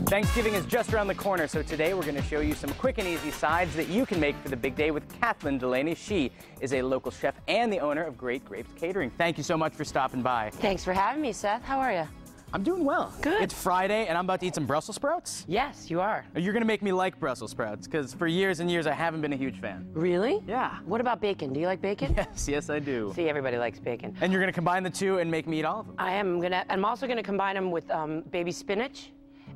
Thanksgiving is just around the corner, so today we're going to show you some quick and easy sides that you can make for the big day with Kathleen Delaney. She is a local chef and the owner of Great Grapes Catering. Thank you so much for stopping by. Thanks for having me, Seth. How are you? I'm doing well. Good. It's Friday, and I'm about to eat some Brussels sprouts. Yes, you are. You're going to make me like Brussels sprouts, because for years and years I haven't been a huge fan. Really? Yeah. What about bacon? Do you like bacon? Yes, I do. See, everybody likes bacon. And you're going to combine the two and make me eat all of them? I'm also gonna combine them with baby spinach,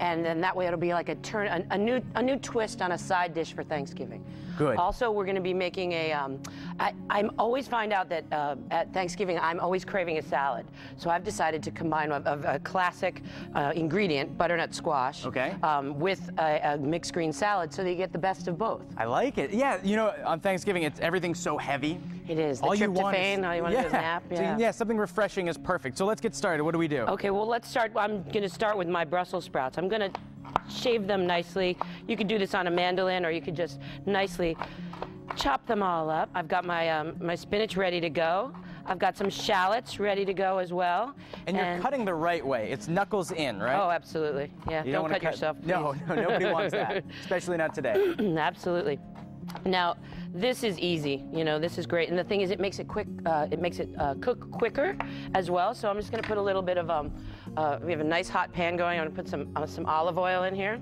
and then that way it'll be like a new twist on a side dish for Thanksgiving. Good. Also, we're gonna be making a. I always find out that at Thanksgiving I'm always craving a salad, so I've decided to combine a classic ingredient, butternut squash, with a mixed green salad, so that you get the best of both. I like it. Yeah, you know, on Thanksgiving everything's so heavy. It is. The all tryptophan, you want to do is nap. Yeah. So, yeah, something refreshing is perfect. So let's get started. What do we do? Okay, well, let's start. I'm going to start with my Brussels sprouts. I'm going to shave them nicely. You could do this on a mandolin, or you could just nicely chop them all up. I've got my my spinach ready to go. I've got some shallots ready to go as well. And you're cutting the right way. It's knuckles in, right? Oh, absolutely. Yeah, you don't cut yourself, please. No, nobody wants that, especially not today. Absolutely. Now, this is easy. You know, this is great. And the thing is, it makes it quick. It makes it cook quicker as well. So I'm just going to put a little bit of. We have a nice hot pan going. I'm going to put some olive oil in here,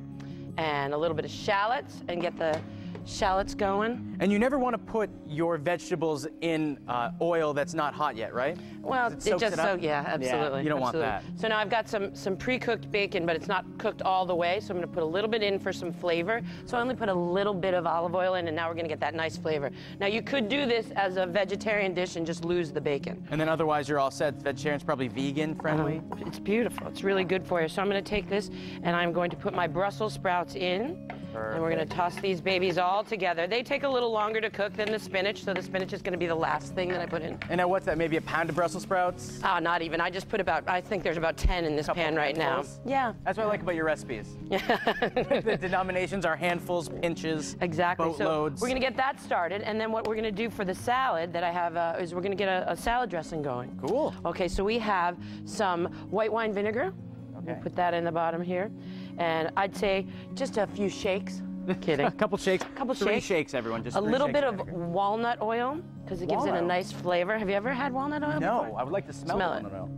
and a little bit of shallots, and get the shallots going. And you never want to put your vegetables in oil that's not hot yet, right? Well, yeah, absolutely. Yeah, you don't want that. So now I've got some pre-cooked bacon, but it's not cooked all the way, so I'm going to put a little bit in for some flavor. So I only put a little bit of olive oil in, and now we're going to get that nice flavor. Now, you could do this as a vegetarian dish and just lose the bacon. And then otherwise you're all set. Vegetarian's probably vegan friendly. It's beautiful. It's really good for you. So I'm going to take this, and I'm going to put my Brussels sprouts in. Perfect. And we're going to toss these babies all together. They take a little longer to cook than the spinach, so the spinach is going to be the last thing that I put in. And now what's that, maybe a pound of Brussels sprouts? Oh, not even. I just put I think there's about 10 in this pan right now. Yeah. That's what I like about your recipes. The denominations are handfuls, pinches, exactly. boatloads. So we're going to get that started, and then what we're going to do for the salad that I have is we're going to get a salad dressing going. Cool. Okay, so we have some white wine vinegar. Okay. We'll put that in the bottom here. And I'd say just a few shakes. Kidding. A couple shakes. Three shakes, everyone. Just a little bit of walnut oil, because it gives it a nice flavor. Have you ever had walnut oil before? I would like to smell walnut oil.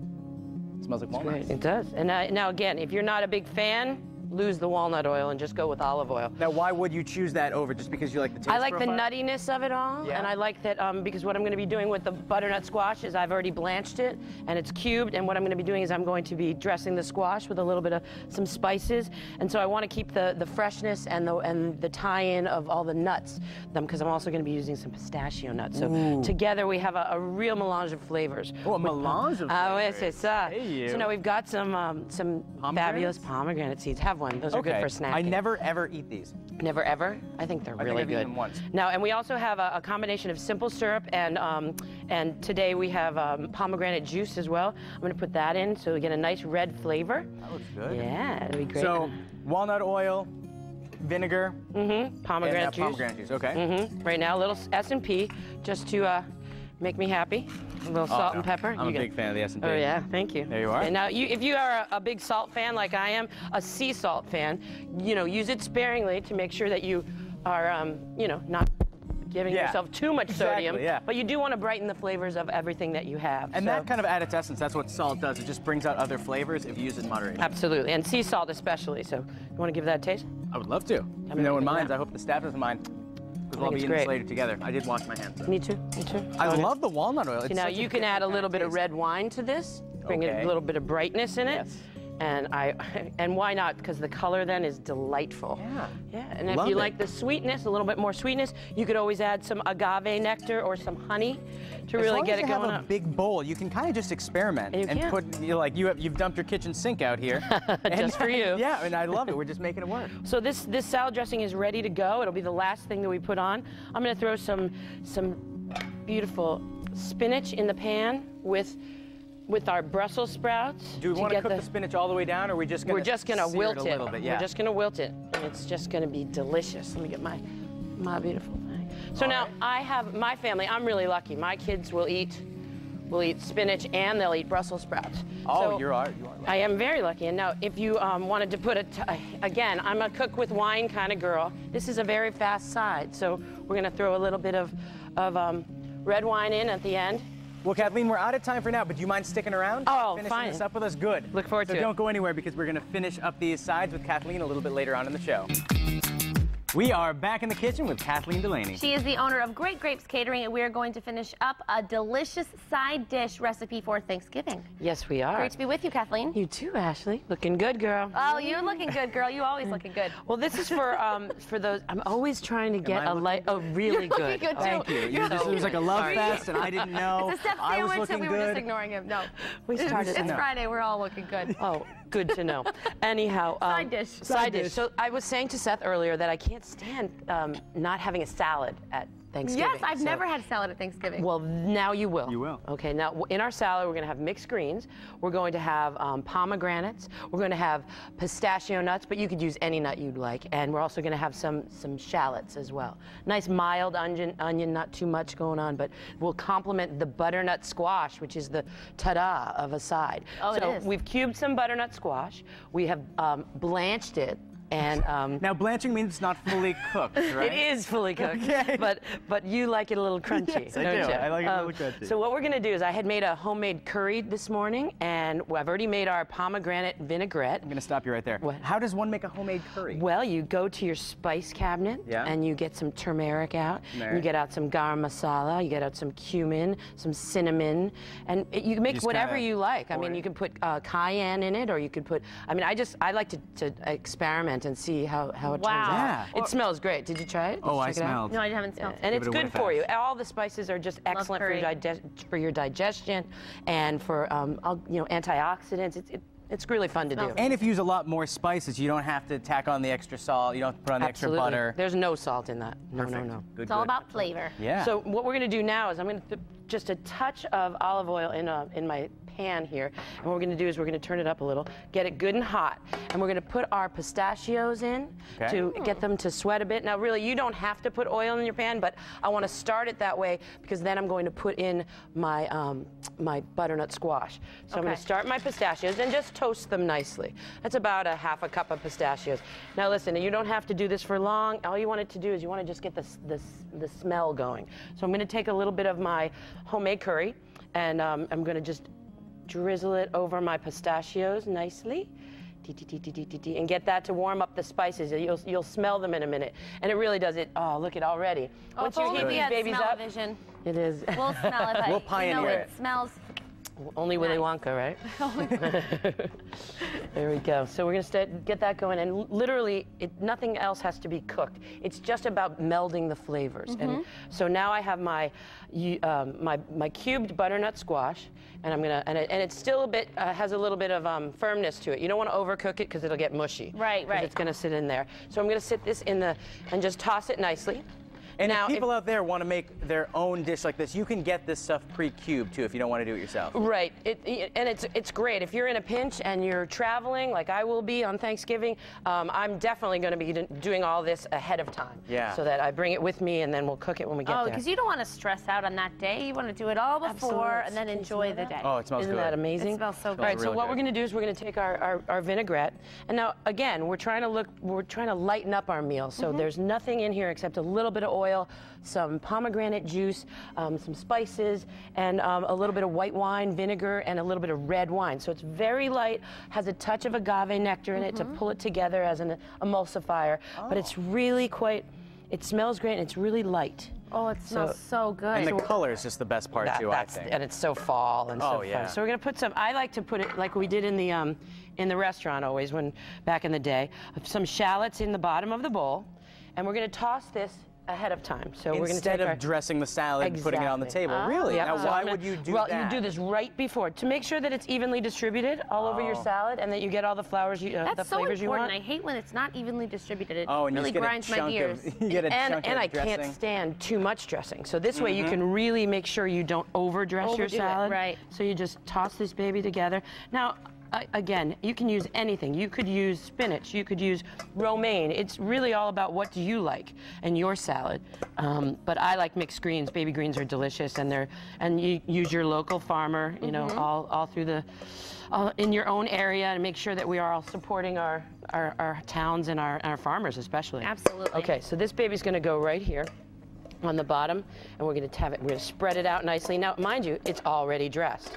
It smells like walnuts. It does. And now again, if you're not a big fan, lose the walnut oil and just go with olive oil. Now, why would you choose that over? Just because you like the taste I like profile? the nuttiness of it all, and I like that because what I'm going to be doing with the butternut squash is I've already blanched it, and it's cubed, and what I'm going to be doing is I'm going to be dressing the squash with a little bit of some spices, and so I want to keep the freshness and the tie-in of all the nuts, because I'm also going to be using some pistachio nuts. So together we have a real melange of flavors. Oh, a melange of flavors. Oui, c'est ça. Hey, so now we've got some fabulous pomegranate seeds. Have one. Those are good for snacking. I never ever eat these. Never ever? I think they're really good. I've eaten them once. Now, and we also have a combination of simple syrup and today we have pomegranate juice as well. I'm going to put that in so we get a nice red flavor. That looks good. Yeah, it'll be great. So, walnut oil, vinegar, pomegranate juice. Pomegranate juice, okay. Right now, a little S&P just to make me happy. A little salt and pepper. I'm a big fan of the S&P. Oh, yeah. Thank you. There you are. And now, if you are a big salt fan like I am, a sea salt fan, use it sparingly to make sure that you are, not giving yourself too much sodium. But you do want to brighten the flavors of everything that you have. And that kind of at its essence, that's what salt does. It just brings out other flavors if you use it in moderation. Absolutely. And sea salt especially. So you want to give that a taste? I would love to. If no one minds, I hope the staff doesn't mind. Because we'll be eating this later together. I did wash my hands, though. Me too. Me too. I love the walnut oil. See, now you can add a little bit of red wine to this, bring a little bit of brightness in it. Yes. And why not? Because the color then is delightful. Yeah. And if you like the sweetness, a little bit more sweetness, you could always add some agave nectar or some honey to really get it going. As long as you have a big bowl, you can kind of just experiment and put you've dumped your kitchen sink out here. Just for you. Yeah, and I love it. We're just making it work. So this salad dressing is ready to go. It'll be the last thing that we put on. I'm going to throw some beautiful spinach in the pan with our Brussels sprouts. Do we want to cook the spinach all the way down, or are we just going to We're just going to wilt it. A little bit, We're just going to wilt it, and it's just going to be delicious. Let me get my beautiful thing. So now I have my family. I'm really lucky. My kids will eat will eat spinach and they'll eat Brussels sprouts. Oh, so you are. I am very lucky. And now, if you wanted to put again, I'm a cook with wine kind of girl. This is a very fast side, so we're gonna throw a little bit of red wine in at the end. Well, Kathleen, we're out of time for now, but do you mind sticking around? Oh, finishing fine. this up with us? Good. Look forward to it. So don't go anywhere because we're going to finish up these sides with Kathleen a little bit later on in the show. We are back in the kitchen with Kathleen Delaney. She is the owner of Great Grapes Catering, and we are going to finish up a delicious side dish recipe for Thanksgiving. Yes, we are. Great to be with you, Kathleen. You too, Ashley. Looking good, girl. Oh, you're looking good, girl. You always looking good. Well, this is for those. I'm always trying to get really You're good. looking good, too. Thank you. It was like a love fest, and I didn't know. It's a step I was sandwich, looking and we good. were just ignoring him. No, We started. it's Friday. We're all looking good. Oh, good to know. Anyhow, Side dish. Side dish. So I was saying to Seth earlier that I can't stand not having a salad at Thanksgiving. Yes, I've never had salad at Thanksgiving. Well, now you will. You will. Okay, now in our salad, we're going to have mixed greens. We're going to have pomegranates. We're going to have pistachio nuts, but you could use any nut you'd like. And we're also going to have some shallots as well. Nice mild onion, not too much going on, but will complement the butternut squash, which is the ta-da of a side. Oh, so it is. we've cubed some butternut squash. We have blanched it. And now blanching means it's not fully cooked, right? It is fully cooked, Okay. but you like it a little crunchy. Yes, I don't do. you? I like it a little crunchy. So what we're going to do is I had made a homemade curry this morning, and I've already made our pomegranate vinaigrette. I'm going to stop you right there. What? How does one make a homemade curry? Well, you go to your spice cabinet, and you get some turmeric out. You get out some garam masala. You get out some cumin, some cinnamon, and you can make whatever you like. I mean, you can put cayenne in it, or you could put. I mean, I like to experiment and see how it turns out. Yeah. It smells great. Did you try it? Oh, I Check it out? smelled. No, I haven't smelled. And it's Give it away good for you. fast. All the spices are just excellent curry. for your digestion and for antioxidants. It's really fun to do. And if you use a lot more spices, you don't have to tack on the extra salt. You don't have to put on the extra butter. There's no salt in that. No. Good, It's all about flavor. Yeah. So what we're going to do now is I'm going to just a touch of olive oil in my pan here, and what we're going to do is we're going to turn it up a little, get it good and hot, and we're going to put our pistachios in to get them to sweat a bit. Now, really, you don't have to put oil in your pan, but I want to start it that way because then I'm going to put in my my butternut squash. So I'm going to start my pistachios and just toast them nicely. That's about a half a cup of pistachios. Now, listen, you don't have to do this for long. All you want it to do is you want to just get the smell going. So I'm going to take a little bit of my homemade curry, and I'm going to just drizzle it over my pistachios nicely, and get that to warm up the spices. You'll smell them in a minute, and it really does it. Oh, look at already. Once you heat these babies up, Vision. it is. We'll smell it. We'll pioneer it smells. Only Willy Wonka, right? There we go. So we're going to get that going, and literally, nothing else has to be cooked. It's just about melding the flavors. And so now I have my cubed butternut squash, and I'm gonna and it still has a little bit of firmness to it. You don't want to overcook it because it'll get mushy. Right. It's going to sit in there. So I'm going to sit this in and just toss it nicely. And now, if people out there want to make their own dish like this, you can get this stuff pre-cubed too if you don't want to do it yourself. Right. And it's great. If you're in a pinch and you're traveling, like I will be on Thanksgiving, I'm definitely going to be doing all this ahead of time. Yeah. So that I bring it with me and then we'll cook it when we get there. Oh, because you don't want to stress out on that day. You want to do it all before and then enjoy the day. Oh, it smells Isn't good. that amazing? It smells so good. All right, so really what good. we're going to do is we're going to take our vinaigrette, and now again we're trying to lighten up our meal. So there's nothing in here except a little bit of oil, some pomegranate juice, some spices, and a little bit of white wine, vinegar, and a little bit of red wine. So it's very light, has a touch of agave nectar in it to pull it together as an emulsifier, but it's really it smells great and it's really light. Oh, it smells so good. And the color is just the best part too, I think. And it's so fall and so yeah. fun. So we're gonna put I like to put it like we did in the restaurant always back in the day, some shallots in the bottom of the bowl, and we're gonna toss this ahead of time. So we're going to Instead of dressing the salad and putting it on the table. Really? Yeah. Now, So why would you do that? that? You do this right before to make sure that it's evenly distributed all over your salad and that you get all the flavors you That's so want. important. I hate when it's not evenly distributed. It and really you just get grinds a my chunk gears. you get a chunk of I dressing. can't stand too much dressing. So this way you can really make sure you don't overdress your Overdo it, salad. right. So you just toss this baby together. Now, again, you can use anything. You could use spinach. You could use romaine. It's really all about what do you like in your salad. But I like mixed greens. Baby greens are delicious, and you use your local farmer. You know, all through the in your own area, and make sure that we are all supporting our towns and our farmers especially. Absolutely. Okay, so this baby's going to go right here on the bottom, and we're going to spread it out nicely. Now, mind you, it's already dressed.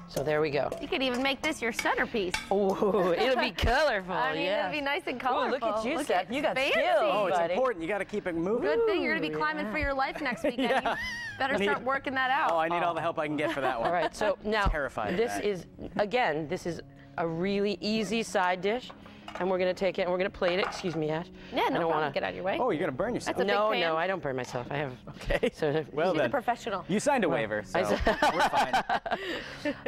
So there we go. You could even make this your centerpiece. Oh, it'll be colorful. I mean, it'll be nice and colorful. Ooh, look at you, Seth. You got fancy. skills, Oh, it's buddy. important. You got to keep it moving. Good thing you're going to be climbing for your life next weekend. Yeah. You better start working that out. Oh, I need all the help I can get for that one. All right, so now Terrified of this that. is, again, this is a really easy side dish. And we're going to take it and we're going to plate it. Excuse me, Ash. Yeah, I no don't problem. wanna... Get out of your way. Oh, you're going to burn yourself. That's a big pan. No, I don't burn myself. I have... Okay. So, Well She's then. a professional. You signed a waiver, so we're fine.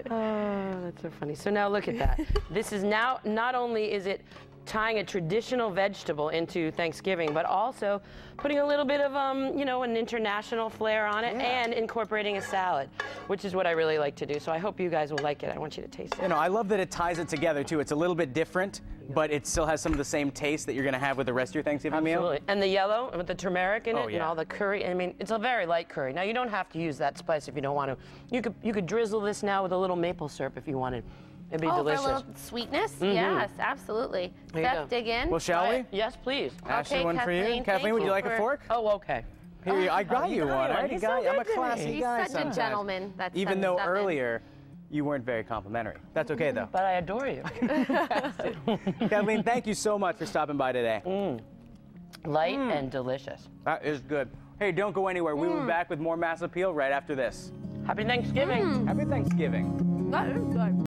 Oh, that's so funny. So now look at that. This is now, not only is it tying a traditional vegetable into Thanksgiving, but also putting a little bit of, you know, an international flair on it and incorporating a salad, which is what I really like to do. So I hope you guys will like it. I want you to taste it. You know, I love that it ties it together, too. It's a little bit different, but it still has some of the same taste that you're going to have with the rest of your Thanksgiving meal. Absolutely. And the yellow with the turmeric in it and yeah. all the curry. I mean, it's a very light curry. Now, you don't have to use that spice if you don't want to. You could drizzle this now with a little maple syrup if you wanted. It'd be delicious. For a little sweetness? Yes, absolutely. There you Steph, go. dig in. Well, shall we? Yes, please. Ashley, Okay, one for you. Kathleen, Kathleen, thank would you you like a for- fork? Oh, okay. Here, I got you one. I already He's got so you. I'm a good to me. classy He's guy such sometimes. a gentleman. That's Even though earlier you weren't very complimentary. That's okay, though. But I adore you. Kathleen, thank you so much for stopping by today. Light and delicious. That is good. Hey, don't go anywhere. We will be back with more Mass Appeal right after this. Happy Thanksgiving. Happy Thanksgiving. That is good.